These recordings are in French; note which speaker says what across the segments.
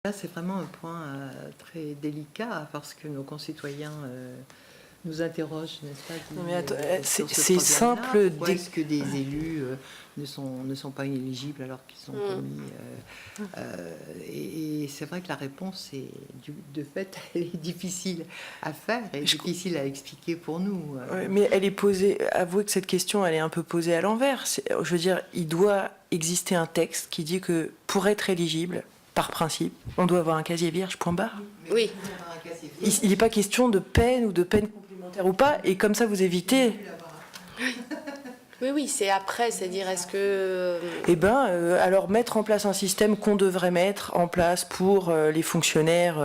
Speaker 1: Là, c'est vraiment un point très délicat parce que nos concitoyens nous interrogent, n'est-ce pas?
Speaker 2: Non, mais attends,
Speaker 1: c'est
Speaker 2: simple.
Speaker 1: Pourquoi est-ce que des élus ne sont pas éligibles alors qu'ils sont commis et c'est vrai que la réponse, de fait, elle est difficile à faire et difficile à expliquer pour nous.
Speaker 2: Mais elle est posée. Avouez que cette question, elle est un peu posée à l'envers. Je veux dire, il doit exister un texte qui dit que pour être éligible, par principe, on doit avoir un casier vierge, point barre.
Speaker 3: Oui.
Speaker 2: Il n'est pas question de peine ou de peine complémentaire ou pas, et comme ça vous évitez.
Speaker 3: Oui, c'est après, c'est-à-dire est-ce que...
Speaker 2: Eh bien, alors mettre en place un système qu'on devrait mettre en place pour les fonctionnaires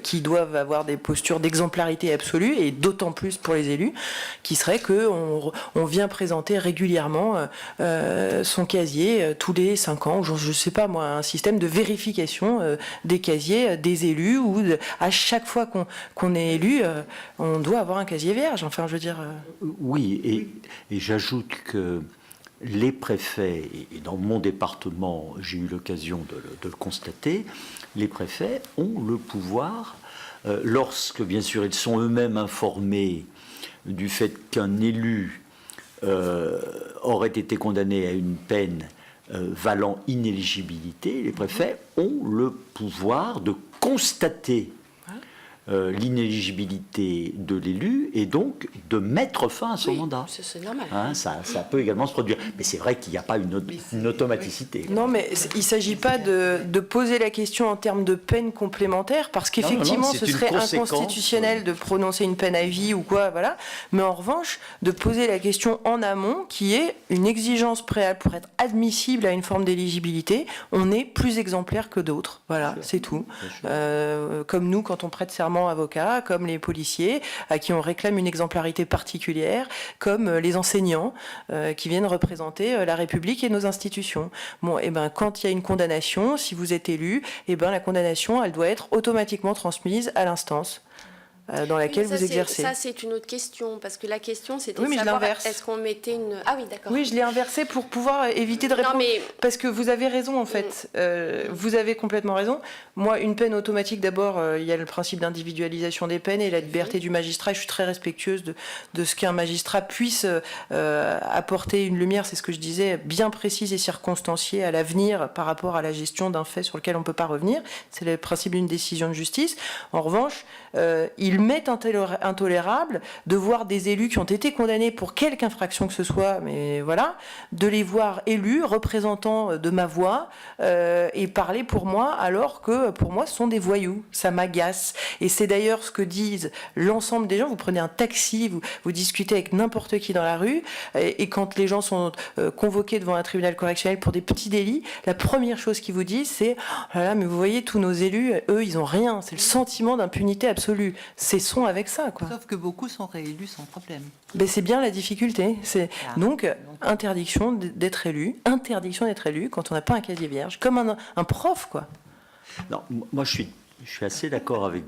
Speaker 2: qui doivent avoir des postures d'exemplarité absolue, et d'autant plus pour les élus, qui serait qu'on vient présenter régulièrement son casier tous les 5 ans, ou je ne sais pas moi, un système de vérification des casiers des élus, où à chaque fois qu'on est élu, on doit avoir un casier vierge, enfin je veux dire...
Speaker 4: Oui, et j'ajoute que les préfets, et dans mon département, j'ai eu l'occasion de le constater, les préfets ont le pouvoir, lorsque bien sûr ils sont eux-mêmes informés du fait qu'un élu aurait été condamné à une peine valant inéligibilité, les préfets ont le pouvoir de constater l'inéligibilité de l'élu et donc de mettre fin à son mandat.
Speaker 3: C'est normal.
Speaker 4: Hein, ça peut également se produire. Mais c'est vrai qu'il n'y a pas une automaticité.
Speaker 2: Non, mais il ne s'agit pas de poser la question en termes de peine complémentaire, parce qu'effectivement, ce serait inconstitutionnel de prononcer une peine à vie ou quoi, voilà. Mais en revanche, de poser la question en amont, qui est une exigence préalable pour être admissible à une forme d'éligibilité. On est plus exemplaire que d'autres. Voilà, c'est tout. Comme nous, quand on prête serment avocat, comme les policiers à qui on réclame une exemplarité particulière, comme les enseignants qui viennent représenter la République et nos institutions. Bon, et ben quand il y a une condamnation, si vous êtes élu, et ben la condamnation, elle doit être automatiquement transmise à l'instance dans laquelle vous exercez.
Speaker 3: Ça, c'est une autre question, parce que la question, c'était
Speaker 2: de savoir
Speaker 3: est-ce qu'on mettait une... Ah oui, d'accord.
Speaker 2: Oui, je l'ai inversé pour pouvoir éviter de répondre.
Speaker 3: Non, mais...
Speaker 2: Parce que vous avez raison, en fait. Vous avez complètement raison. Moi, une peine automatique, d'abord, il y a le principe d'individualisation des peines et la liberté du magistrat. Je suis très respectueuse de ce qu'un magistrat puisse apporter une lumière, c'est ce que je disais, bien précise et circonstanciée à l'avenir par rapport à la gestion d'un fait sur lequel on ne peut pas revenir. C'est le principe d'une décision de justice. En revanche, il m'est intolérable de voir des élus qui ont été condamnés pour quelque infraction que ce soit, mais voilà, de les voir élus, représentants de ma voix, et parler pour moi, alors que pour moi ce sont des voyous. Ça m'agace. Et c'est d'ailleurs ce que disent l'ensemble des gens. Vous prenez un taxi, vous discutez avec n'importe qui dans la rue, et quand les gens sont convoqués devant un tribunal correctionnel pour des petits délits, la première chose qu'ils vous disent, c'est « Oh là là, mais vous voyez, tous nos élus, eux, ils n'ont rien. » C'est le sentiment d'impunité absolue. Cessons avec ça, quoi.
Speaker 1: Sauf que beaucoup sont réélus sans problème.
Speaker 2: Ben c'est bien la difficulté. Donc, interdiction d'être élu quand on n'a pas un casier vierge, comme un prof, quoi.
Speaker 4: Non, moi je suis assez d'accord avec